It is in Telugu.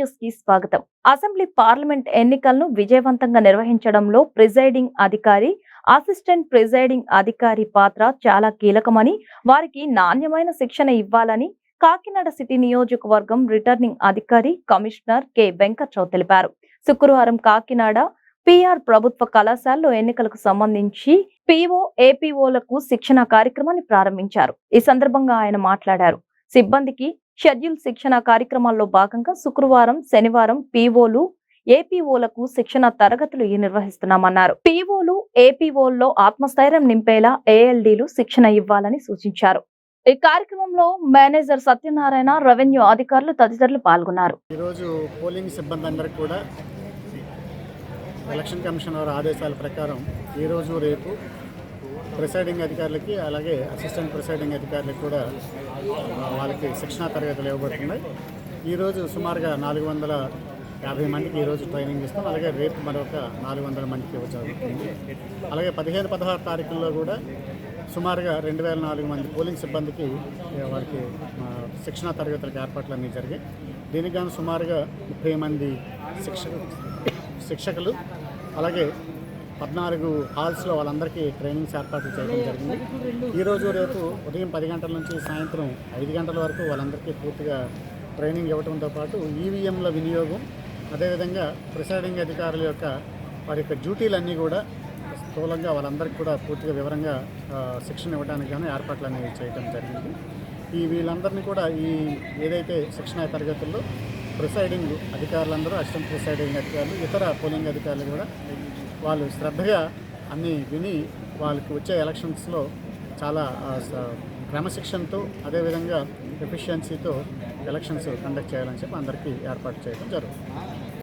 న్యూస్ కి స్వాగతం. అసెంబ్లీ పార్లమెంట్ ఎన్నికలను విజయవంతంగా నిర్వహించడంలో ప్రిజైడింగ్ అధికారి, అసిస్టెంట్ ప్రిజైడింగ్ అధికారి పాత్ర చాలా కీలకమని, వారికి నాణ్యమైన శిక్షణ ఇవ్వాలని కాకినాడ సిటీ నియోజకవర్గం రిటర్నింగ్ అధికారి కమిషనర్ కె వెంకట్రావు తెలిపారు. శుక్రవారం కాకినాడ పిఆర్ ప్రభుత్వ కళాశాలలో ఎన్నికలకు సంబంధించి పిఓ, ఏపీఓలకు శిక్షణ కార్యక్రమాన్ని ప్రారంభించారు. ఈ సందర్భంగా ఆయన మాట్లాడారు. సిబ్బందికి షెడ్యూల్ శిక్షణ కార్యక్రమాల్లో భాగంగా శుక్రవారం, శనివారం పీఓలు, ఏపీఓలకు శిక్షణ తరగతులు నిర్వహిస్తున్నామన్నారు. పీఓలు, ఏపీఓల్లో ఆత్మస్థైర్యం నింపేలా ఏఎల్డీలు శిక్షణ ఇవ్వాలని సూచించారు. ఈ కార్యక్రమంలో మేనేజర్ సత్యనారాయణ, రెవెన్యూ అధికారులు తదితరులు పాల్గొన్నారు. ఈరోజు పోలింగ్ సిబ్బంది అందరికీ కూడా ఎలక్షన్ కమిషన్ వారి ఆదేశాల ప్రకారం ఈరోజు రేపు ప్రిసైడింగ్ అధికారులకి అలాగే అసిస్టెంట్ ప్రిసైడింగ్ అధికారులకు కూడా వాళ్ళకి శిక్షణా తరగతులు ఇవ్వబడుతున్నాయి. ఈరోజు సుమారుగా 450 మందికి ఈరోజు ట్రైనింగ్ ఇస్తాం. అలాగే రేపు మరొక 400 మందికి ఇవ్వజరుగుతుంది. అలాగే 15, 16 తారీఖుల్లో కూడా సుమారుగా 2400 మంది పోలింగ్ సిబ్బందికి వారికి శిక్షణా తరగతులకు ఏర్పాట్లన్నీ జరిగాయి. దీనికి గాను సుమారుగా 30 మంది శిక్షకులు అలాగే 14 హాల్స్లో వాళ్ళందరికీ ట్రైనింగ్స్ ఏర్పాట్లు చేయడం జరిగింది. ఈరోజు రేపు ఉదయం 10 గంటల నుంచి సాయంత్రం 5 గంటల వరకు వాళ్ళందరికీ పూర్తిగా ట్రైనింగ్ ఇవ్వడంతో పాటు ఈవీఎంల వినియోగం, అదేవిధంగా ప్రిసైడింగ్ అధికారుల యొక్క వారి యొక్క డ్యూటీలన్నీ కూడా స్థూలంగా వాళ్ళందరికీ కూడా పూర్తిగా వివరంగా శిక్షణ ఇవ్వడానికి గాను ఏర్పాట్లన్నీ చేయడం జరిగింది. వీళ్ళందరినీ కూడా ఏదైతే శిక్షణ తరగతుల్లో ప్రిసైడింగ్ అధికారులందరూ, అసిస్టెంట్ ప్రిసైడింగ్ అధికారులు, ఇతర పోలింగ్ అధికారులు కూడా వాళ్ళు శ్రద్ధగా అన్నీ విని వాళ్ళకి వచ్చే ఎలక్షన్స్లో చాలా క్రమశిక్షణతో అదేవిధంగా ఎఫిషియన్సీతో ఎలక్షన్స్ కండక్ట్ చేయాలని చెప్పి అందరికీ ఏర్పాటు చేయడం జరుగుతుంది.